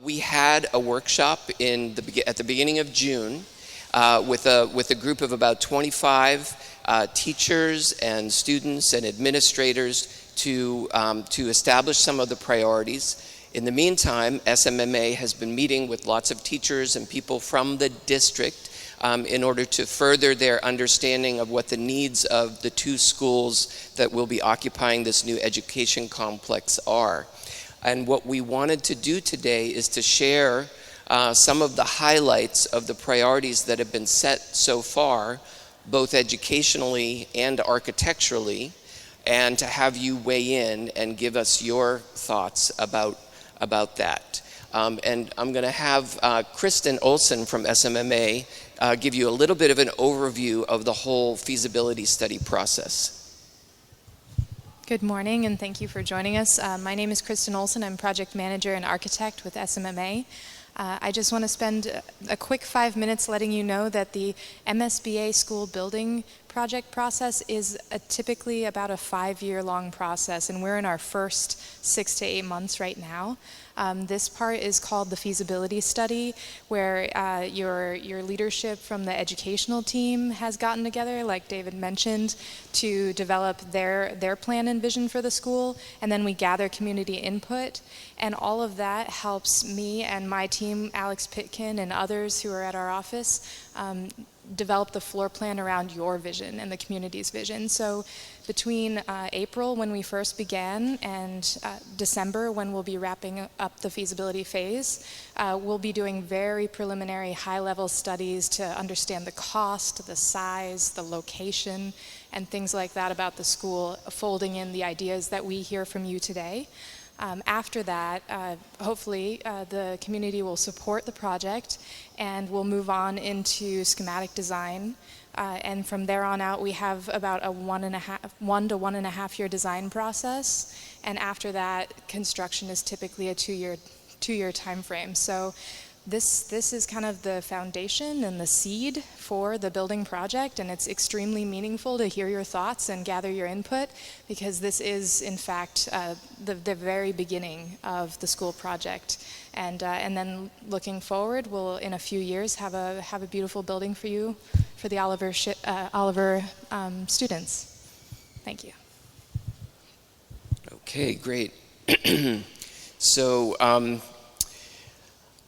We had a workshop at the beginning of June with a group of about 25 teachers and students and administrators to establish some of the priorities. In the meantime, SMMA has been meeting with lots of teachers and people from the district in order to further their understanding of what the needs of the two schools that will be occupying this new education complex are. And what we wanted to do today is to share some of the highlights of the priorities that have been set so far, both educationally and architecturally, and to have you weigh in and give us your thoughts about that. And I'm going to have Kristen Olson from SMMA give you a little bit of an overview of the whole feasibility study process. Good morning, and thank you for joining us. My name is Kristen Olson. I'm project manager and architect with SMMA. I just want to spend a quick 5 minutes letting you know that the MSBA school building project process is typically about a 5-year-long process, and we're in our first 6 to 8 months right now. This part is called the feasibility study, where your leadership from the educational team has gotten together, like David mentioned, to develop their plan and vision for the school, and then we gather community input, and all of that helps me and my team, Alex Pitkin and others who are at our office, develop the floor plan around your vision and the community's vision. So between April, when we first began, and December, when we'll be wrapping up the feasibility phase, we'll be doing very preliminary high-level studies to understand the cost, the size, the location, and things like that about the school, folding in the ideas that we hear from you today. After that, hopefully the community will support the project, and we'll move on into schematic design. And from there on out, we have about a 1 to 1.5 year design process. And after that, construction is typically a two-year time frame. So this is kind of the foundation and the seed for the building project, and it's extremely meaningful to hear your thoughts and gather your input, because this is, in fact, the very beginning of the school project. And then looking forward, we'll, in a few years, have a beautiful building for you, for the Oliver students. Thank you. Okay, great. So,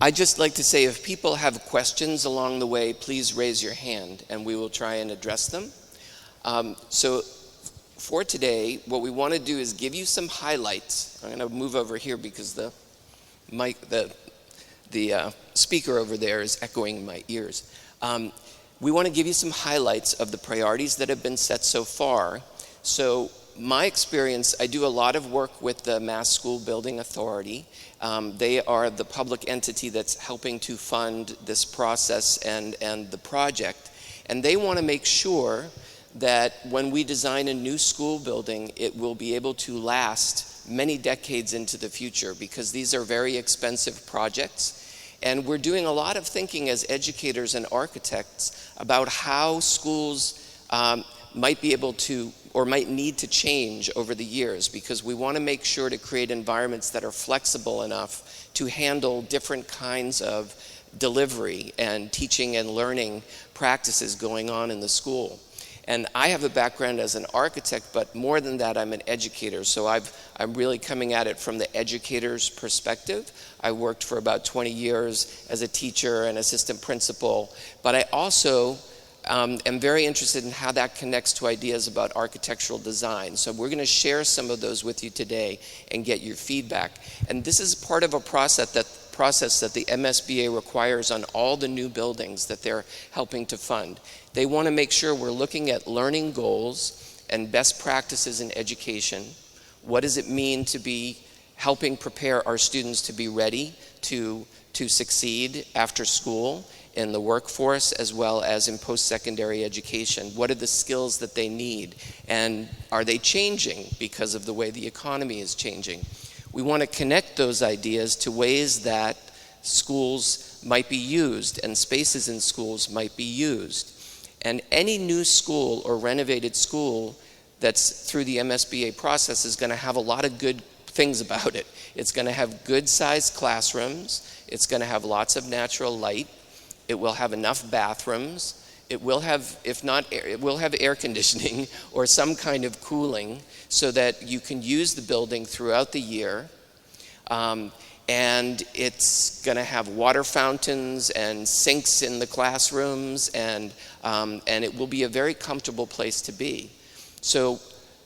I'd just like to say, if people have questions along the way, please raise your hand and we will try and address them. So for today, what we want to do is give you some highlights. I'm going to move over here because the speaker over there is echoing in my ears. We want to give you some highlights of the priorities that have been set so far. So my experience, I do a lot of work with the Mass School Building Authority. They are the public entity that's helping to fund this process and the project. And they want to make sure that when we design a new school building, it will be able to last many decades into the future, because these are very expensive projects. And we're doing a lot of thinking as educators and architects about how schools might be able to, or might need to change over the years, because we want to make sure to create environments that are flexible enough to handle different kinds of delivery and teaching and learning practices going on in the school. And I have a background as an architect, but more than that, I'm an educator. So I'm really coming at it from the educator's perspective. I worked for about 20 years as a teacher and assistant principal, but I also am very interested in how that connects to ideas about architectural design. So we're going to share some of those with you today and get your feedback. And this is part of a process that the MSBA requires on all the new buildings that they're helping to fund. They want to make sure we're looking at learning goals and best practices in education. What does it mean to be helping prepare our students to be ready to succeed after school in the workforce, as well as in post-secondary education? What are the skills that they need? And are they changing because of the way the economy is changing? We want to connect those ideas to ways that schools might be used and spaces in schools might be used. And any new school or renovated school that's through the MSBA process is going to have a lot of good things about it. It's going to have good-sized classrooms. It's going to have lots of natural light. It will have enough bathrooms. It will have, if not, it will have air conditioning or some kind of cooling so that you can use the building throughout the year. And it's going to have water fountains and sinks in the classrooms, and it will be a very comfortable place to be. So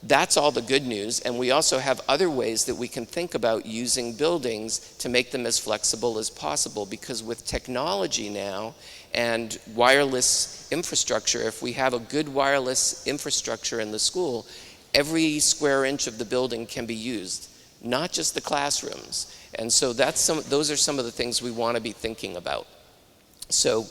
that's all the good news, and we also have other ways that we can think about using buildings to make them as flexible as possible, because with technology now and wireless infrastructure, if we have a good wireless infrastructure in the school, every square inch of the building can be used, not just the classrooms. And so those are some of the things we want to be thinking about. So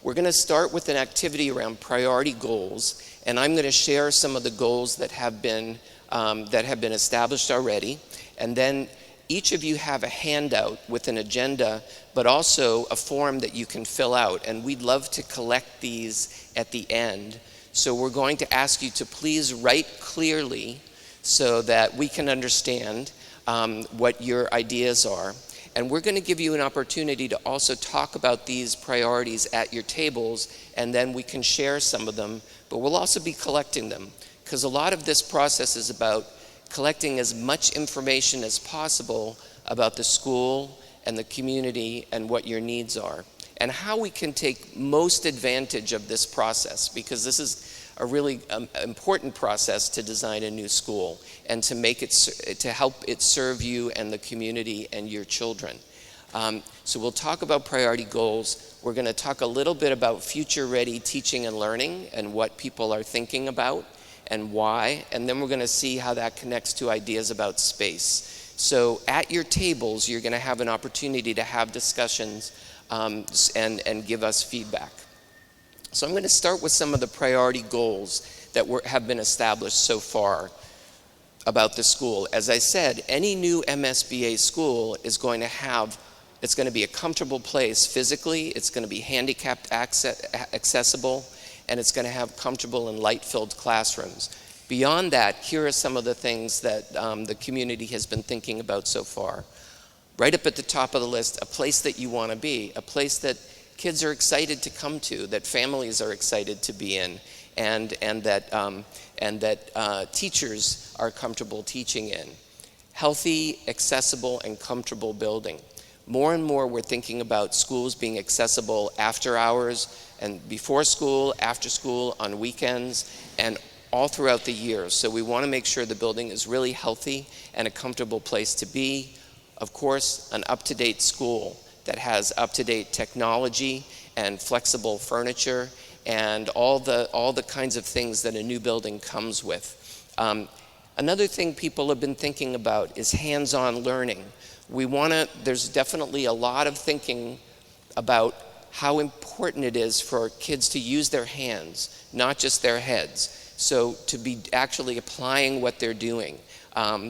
we're going to start with an activity around priority goals, and I'm going to share some of the goals that have been established already. And then each of you have a handout with an agenda, but also a form that you can fill out. And we'd love to collect these at the end. So we're going to ask you to please write clearly so that we can understand what your ideas are. And we're going to give you an opportunity to also talk about these priorities at your tables, and then we can share some of them, but we'll also be collecting them, because a lot of this process is about collecting as much information as possible about the school and the community and what your needs are, and how we can take most advantage of this process, because this is a really important process to design a new school and to make it, to help it serve you and the community and your children. So we'll talk about priority goals. We're going to talk a little bit about future-ready teaching and learning and what people are thinking about and why, and then we're going to see how that connects to ideas about space. So at your tables, you're going to have an opportunity to have discussions and give us feedback. So I'm going to start with some of the priority goals that have been established so far about the school. As I said, any new MSBA school is going to have, it's going to be a comfortable place physically, it's going to be handicapped accessible, and it's going to have comfortable and light-filled classrooms. Beyond that, here are some of the things that the community has been thinking about so far. Right up at the top of the list, a place that you want to be, a place that kids are excited to come to, that families are excited to be in, and that teachers are comfortable teaching in. Healthy, accessible, and comfortable building. More and more we're thinking about schools being accessible after hours and before school, after school, on weekends, and all throughout the year. So we want to make sure the building is really healthy and a comfortable place to be. Of course, an up-to-date school that has up-to-date technology and flexible furniture and all the kinds of things that a new building comes with. Another thing people have been thinking about is hands-on learning. There's definitely a lot of thinking about how important it is for kids to use their hands, not just their heads. So to be actually applying what they're doing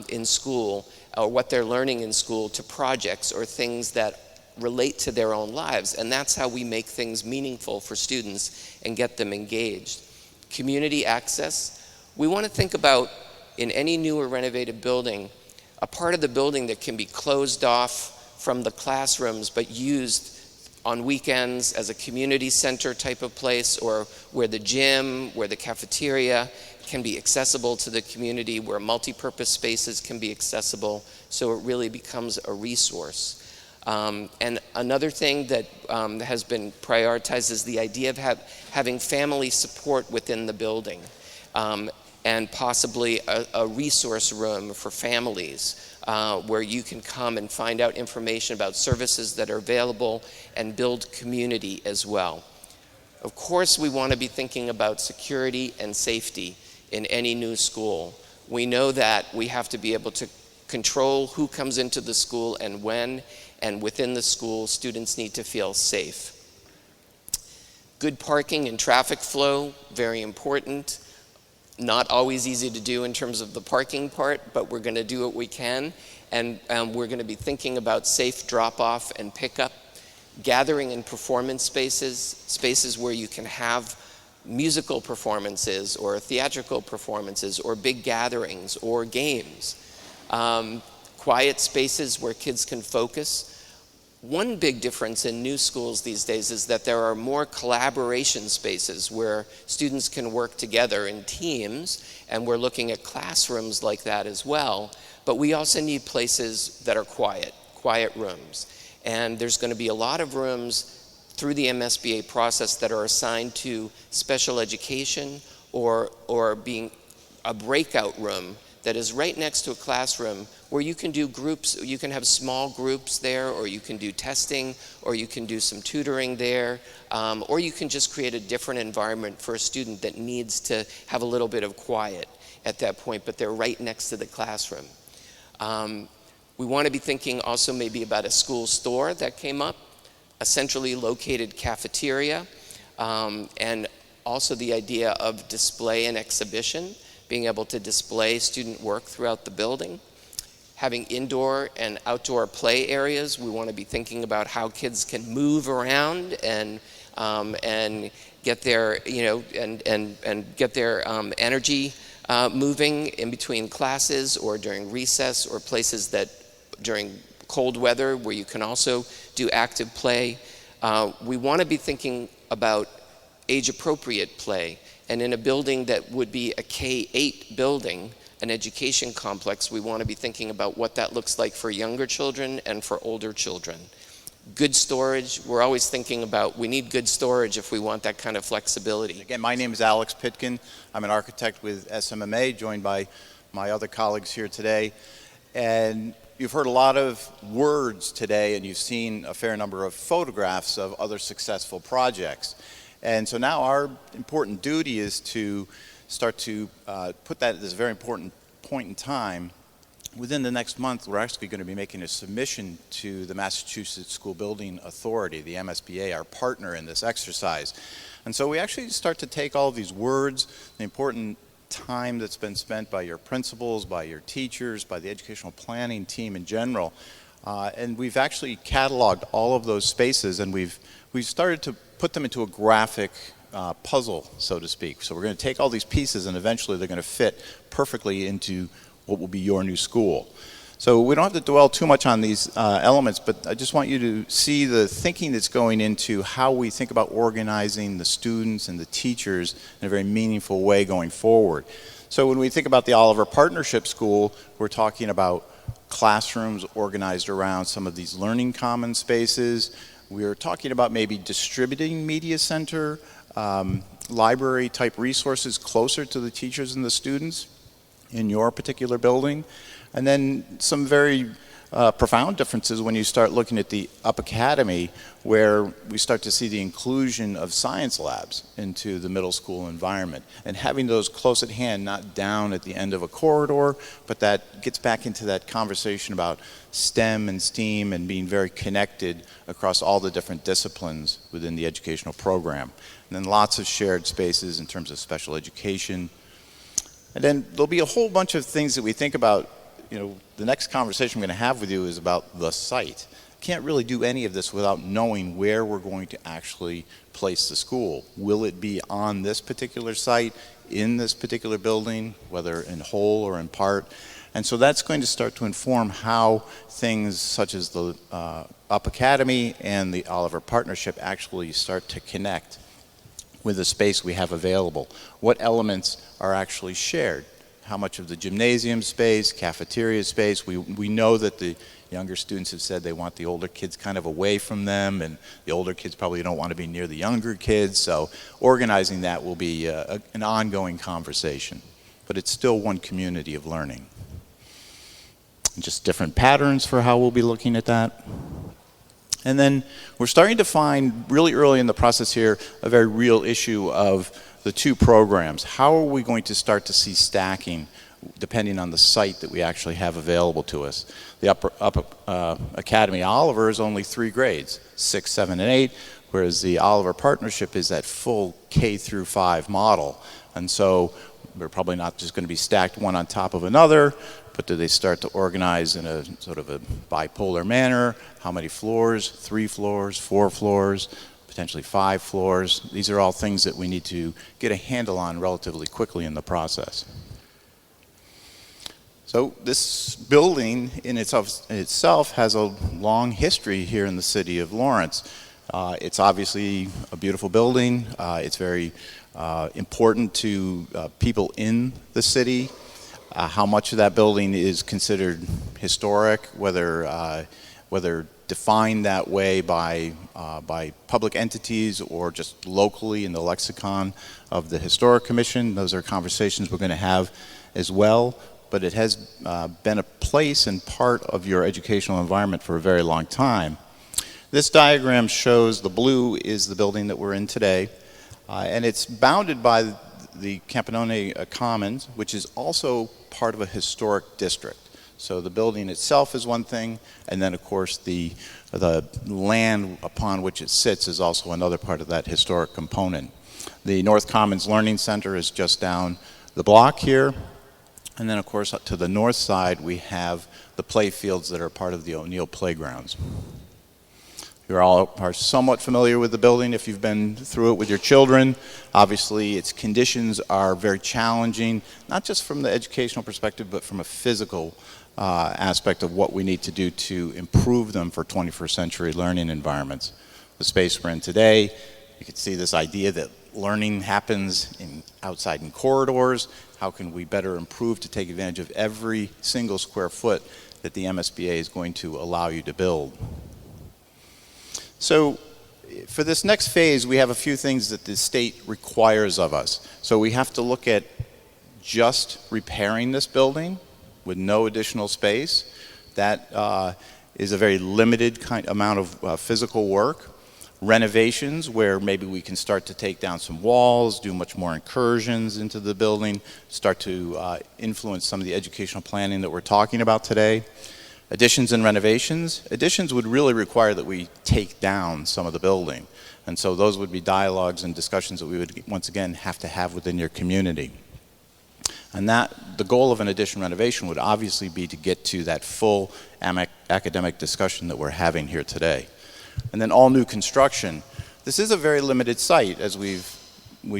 in school, or what they're learning in school, to projects or things that relate to their own lives. And that's how we make things meaningful for students and get them engaged. Community access. We want to think about, in any new or renovated building, a part of the building that can be closed off from the classrooms but used on weekends as a community center type of place, or where the gym, where the cafeteria can be accessible to the community, where multi-purpose spaces can be accessible, so it really becomes a resource. And another thing that has been prioritized is the idea of having family support within the building, and possibly a resource room for families where you can come and find out information about services that are available and build community as well. Of course, we want to be thinking about security and safety in any new school. We know that we have to be able to control who comes into the school and when, and within the school, students need to feel safe. Good parking and traffic flow, very important. Not always easy to do in terms of the parking part, but we're going to do what we can. And we're going to be thinking about safe drop-off and pickup. Gathering and performance spaces where you can have musical performances or theatrical performances or big gatherings or games. quiet spaces where kids can focus. One big difference in new schools these days is that there are more collaboration spaces where students can work together in teams, and we're looking at classrooms like that as well. But we also need places that are quiet rooms. And there's going to be a lot of rooms through the MSBA process that are assigned to special education or being a breakout room that is right next to a classroom where you can do groups, you can have small groups there, or you can do testing, or you can do some tutoring there, or you can just create a different environment for a student that needs to have a little bit of quiet at that point, but they're right next to the classroom. We want to be thinking also maybe about a school store that came up, a centrally located cafeteria, and also the idea of display and exhibition, being able to display student work throughout the building. Having indoor and outdoor play areas, we want to be thinking about how kids can move around and get their, and get their energy moving in between classes or during recess, or places that during cold weather where you can also do active play. We want to be thinking about age-appropriate play. And in a building that would be a K-8 building, an education complex, we want to be thinking about what that looks like for younger children and for older children. Good storage, we're always thinking about, we need good storage if we want that kind of flexibility. Again, my name is Alex Pitkin. I'm an architect with SMMA, joined by my other colleagues here today. And you've heard a lot of words today, and you've seen a fair number of photographs of other successful projects. And so now our important duty is to start to put that at this very important point in time. Within the next month, we're actually going to be making a submission to the Massachusetts School Building Authority, the MSBA, our partner in this exercise. And so we actually start to take all of these words, the important time that's been spent by your principals, by your teachers, by the educational planning team in general, and we've actually cataloged all of those spaces, and we've started to put them into a graphic puzzle, so to speak. So we're going to take all these pieces, and eventually they're going to fit perfectly into what will be your new school. So we don't have to dwell too much on these elements, but I just want you to see the thinking that's going into how we think about organizing the students and the teachers in a very meaningful way going forward. So when we think about the Oliver Partnership School, we're talking about classrooms organized around some of these learning common spaces. We're talking about maybe distributing media center, library type resources closer to the teachers and the students in your particular building. And then some very profound differences when you start looking at the Up Academy, where we start to see the inclusion of science labs into the middle school environment, and having those close at hand, not down at the end of a corridor, but that gets back into that conversation about STEM and STEAM and being very connected across all the different disciplines within the educational program. And then lots of shared spaces in terms of special education. And then there'll be a whole bunch of things that we think about. You know, the next conversation I'm going to have with you is about the site. Can't really do any of this without knowing where we're going to actually place the school. Will it be on this particular site, in this particular building, whether in whole or in part? And so that's going to start to inform how things such as the Up Academy and the Oliver Partnership actually start to connect with the space we have available. What elements are actually shared? How much of the gymnasium space, cafeteria space? We know that the younger students have said they want the older kids kind of away from them, and the older kids probably don't want to be near the younger kids, so organizing that will be an ongoing conversation. But it's still one community of learning. And just different patterns for how we'll be looking at that. And then we're starting to find, really early in the process here, a very real issue of the two programs. How are we going to start to see stacking depending on the site that we actually have available to us? The Up Academy Oliver is only 3 grades, 6, 7, and 8, whereas the Oliver Partnership is that full K through 5 model. And so they're probably not just going to be stacked one on top of another, but do they start to organize in a sort of a bipolar manner? How many floors? 3 floors, 4 floors? Potentially 5 floors. These are all things that we need to get a handle on relatively quickly in the process. So this building in itself has a long history here in the city of Lawrence. It's obviously a beautiful building. It's very important to people in the city. How much of that building is considered historic, whether defined that way by public entities or just locally in the lexicon of the Historic Commission. Those are conversations we're going to have as well. But it has been a place and part of your educational environment for a very long time. This diagram shows the blue is the building that we're in today, and it's bounded by the Campanone Commons, which is also part of a historic district. So the building itself is one thing, and then of course the land upon which it sits is also another part of that historic component. The North Commons Learning Center is just down the block here. And then, of course, to the north side, we have the play fields that are part of the O'Neill Playgrounds. You all are somewhat familiar with the building if you've been through it with your children. Obviously, its conditions are very challenging, not just from the educational perspective, but from a physical aspect of what we need to do to improve them for 21st century learning environments. The space we're in today, you can see this idea that learning happens outside in corridors. How can we better improve to take advantage of every single square foot that the MSBA is going to allow you to build? So for this next phase, we have a few things that the state requires of us. So we have to look at just repairing this building with no additional space. That is a very limited amount of physical work. Renovations, where maybe we can start to take down some walls, do much more incursions into the building, start to influence some of the educational planning that we're talking about today. Additions and renovations. Additions would really require that we take down some of the building. And so those would be dialogues and discussions that we would, once again, have to have within your community. And the goal of an addition renovation would obviously be to get to that full academic discussion that we're having here today. And then all new construction. This is a very limited site, as we've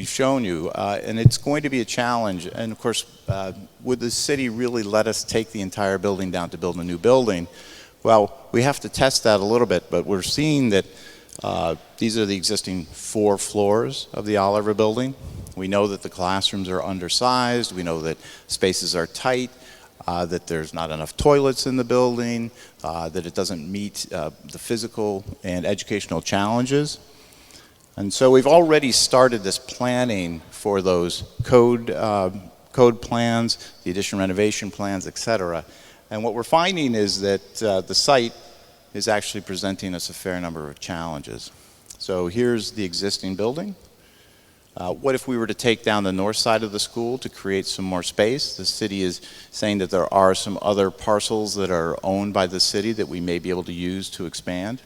shown you, and it's going to be a challenge. And of course, would the city really let us take the entire building down to build a new building? Well, we have to test that a little bit, but we're seeing that these are the existing 4 floors of the Oliver building. We know that the classrooms are undersized. We know that spaces are tight. That there's not enough toilets in the building, that it doesn't meet the physical and educational challenges. And so we've already started this planning for those code plans, the addition renovation plans, etc. And what we're finding is that the site is actually presenting us a fair number of challenges. So here's the existing building. What if we were to take down the north side of the school to create some more space? The city is saying that there are some other parcels that are owned by the city that we may be able to use to expand.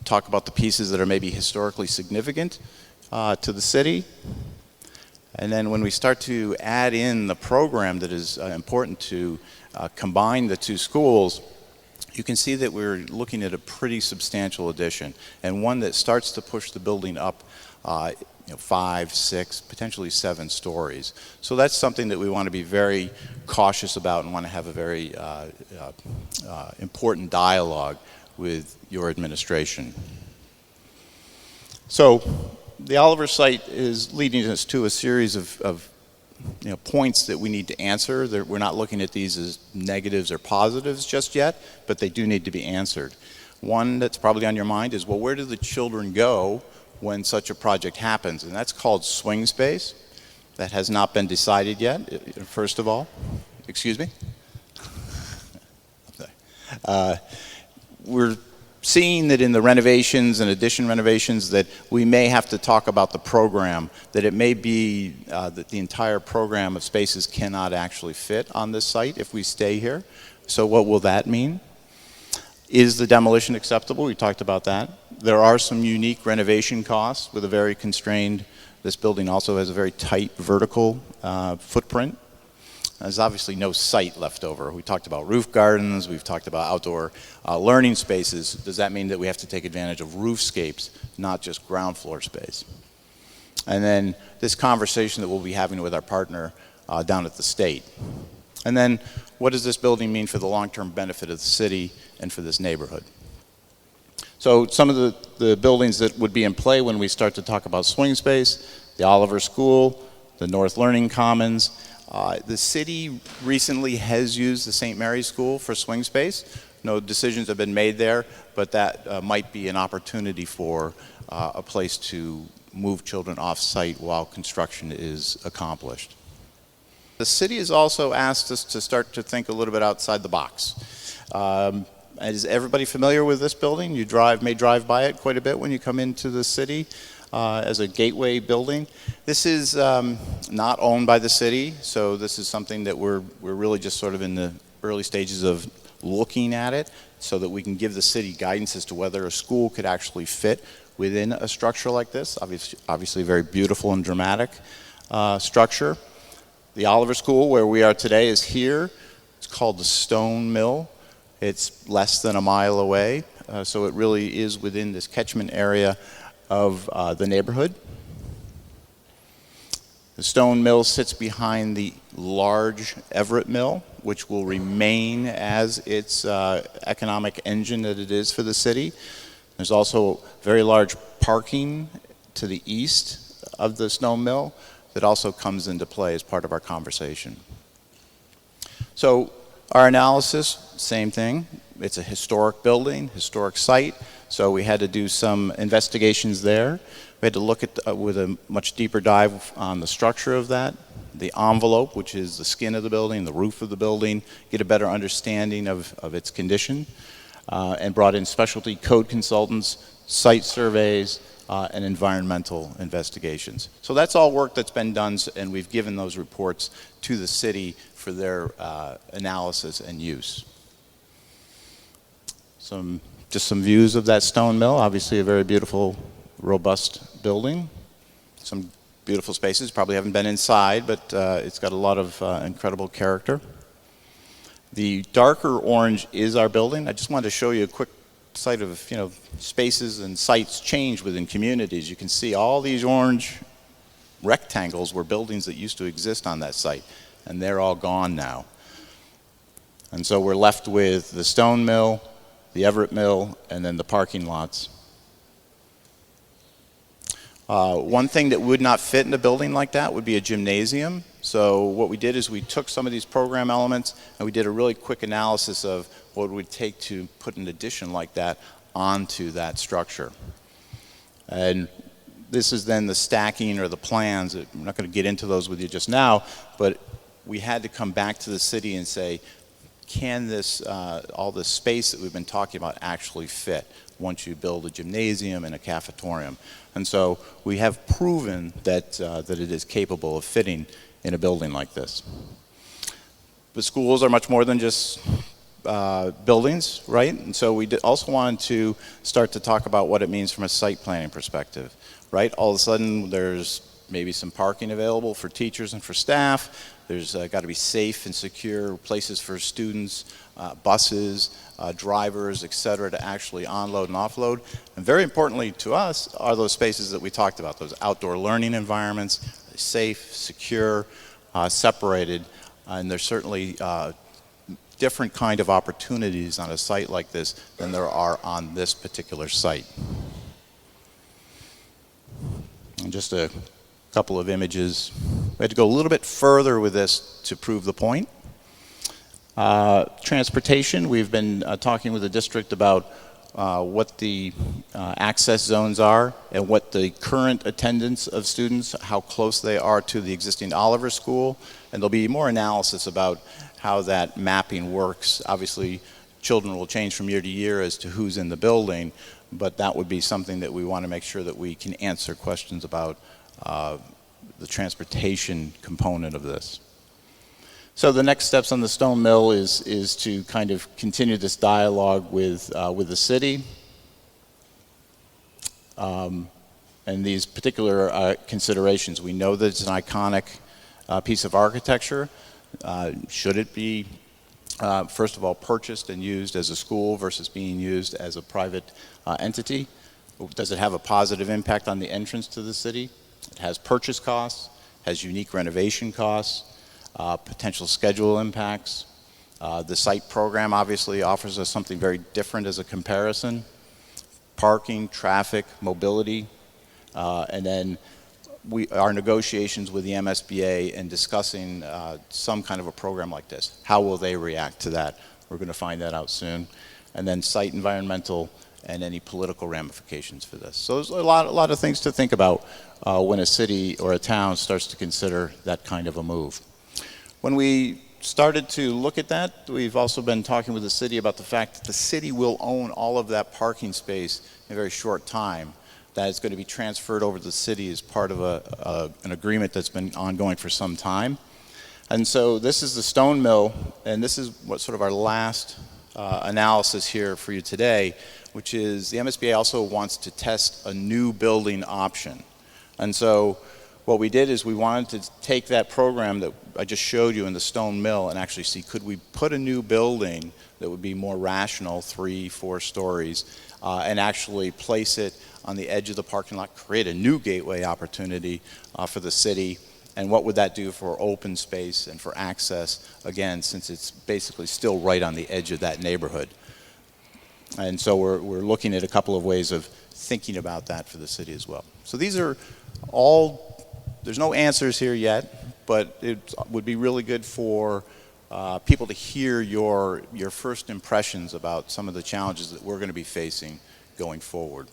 Talk about the pieces that are maybe historically significant to the city. And then when we start to add in the program that is important to combine the 2 schools, you can see that we're looking at a pretty substantial addition, and one that starts to push the building up 5, 6, potentially 7 stories. So that's something that we want to be very cautious about and want to have a very important dialogue with your administration. So the Oliver site is leading us to a series of points that we need to answer. We're not looking at these as negatives or positives just yet, but they do need to be answered. One that's probably on your mind is, well, where do the children go when such a project happens? And that's called swing space. That has not been decided yet, first of all. Excuse me? We're seeing that in the renovations and addition renovations that we may have to talk about the program, that it may be that the entire program of spaces cannot actually fit on this site if we stay here. So what will that mean? Is the demolition acceptable? We talked about that. There are some unique renovation costs with a very constrained, this building also has a very tight vertical footprint. There's obviously no site left over. We talked about roof gardens, we've talked about outdoor learning spaces. Does that mean that we have to take advantage of roofscapes, not just ground floor space? And then this conversation that we'll be having with our partner down at the state. And then, what does this building mean for the long-term benefit of the city and for this neighborhood? So some of the buildings that would be in play when we start to talk about swing space, the Oliver School, the North Learning Commons. The city recently has used the St. Mary's School for swing space. No decisions have been made there, but that might be an opportunity for a place to move children off-site while construction is accomplished. The city has also asked us to start to think a little bit outside the box. Is everybody familiar with this building? You may drive by it quite a bit when you come into the city as a gateway building. This is not owned by the city, so this is something that we're really just sort of in the early stages of looking at it so that we can give the city guidance as to whether a school could actually fit within a structure like this. Obviously a very beautiful and dramatic structure. The Oliver School, where we are today, is here. It's called the Stone Mill. It's less than a mile away, so it really is within this catchment area of the neighborhood. The Stone Mill sits behind the large Everett Mill, which will remain as its economic engine that it is for the city. There's also very large parking to the east of the Stone Mill that also comes into play as part of our conversation. So our analysis, same thing. It's a historic building, historic site, so we had to do some investigations there. We had to look at with a much deeper dive on the structure of that, the envelope, which is the skin of the building, the roof of the building, get a better understanding of its condition, and brought in specialty code consultants, site surveys, and environmental investigations. So that's all work that's been done, and we've given those reports to the city for their analysis and use. Just some views of that stone mill. Obviously a very beautiful, robust building. Some beautiful spaces. Probably haven't been inside, but it's got a lot of incredible character. The darker orange is our building. I just wanted to show you a quick sight of, spaces and sites change within communities. You can see all these orange rectangles were buildings that used to exist on that site, and they're all gone now. And so we're left with the stone mill, the Everett Mill, and then the parking lots. One thing that would not fit in a building like that would be a gymnasium. So what we did is we took some of these program elements and we did a really quick analysis of what it would take to put an addition like that onto that structure. And this is then the stacking or the plans. I'm not going to get into those with you just now, but we had to come back to the city and say, can this, all this space that we've been talking about actually fit once you build a gymnasium and a cafetorium? And so we have proven that, that it is capable of fitting in a building like this. But schools are much more than just buildings, right? And so we also wanted to start to talk about what it means from a site planning perspective, right? All of a sudden there's maybe some parking available for teachers and for staff. There's got to be safe and secure places for students, buses, drivers, et cetera, to actually onload and offload. And very importantly to us are those spaces that we talked about, those outdoor learning environments, safe, secure, separated, and there's certainly different kind of opportunities on a site like this than there are on this particular site. And just a couple of images. We had to go a little bit further with this to prove the point. Transportation, we've been talking with the district about what the access zones are and what the current attendance of students, how close they are to the existing Oliver School, and there'll be more analysis about how that mapping works. Obviously, children will change from year to year as to who's in the building, but that would be something that we want to make sure that we can answer questions about the transportation component of this. So the next steps on the stone mill is to kind of continue this dialogue with the city. And these particular considerations. We know that it's an iconic piece of architecture. Should it be, first of all, purchased and used as a school versus being used as a private entity? Does it have a positive impact on the entrance to the city? It has purchase costs, has unique renovation costs. potential schedule impacts. The site program obviously offers us something very different as a comparison. Parking, traffic, mobility, and then our negotiations with the MSBA and discussing some kind of a program like this. How will they react to that? We're going to find that out soon. And then site environmental and any political ramifications for this. So there's a lot of things to think about when a city or a town starts to consider that kind of a move. When we started to look at that, we've also been talking with the city about the fact that the city will own all of that parking space in a very short time. That is going to be transferred over to the city as part of an agreement that's been ongoing for some time. And so this is the stone mill, and this is what sort of our last analysis here for you today, which is the MSBA also wants to test a new building option. And so what we did is we wanted to take that program that I just showed you in the stone mill and actually see, could we put a new building that would be more rational, 3-4 stories, and actually place it on the edge of the parking lot, create a new gateway opportunity for the city, and what would that do for open space and for access, again, since it's basically still right on the edge of that neighborhood. And so we're looking at a couple of ways of thinking about that for the city as well. So these are all, there's no answers here yet, but it would be really good for people to hear your first impressions about some of the challenges that we're going to be facing going forward.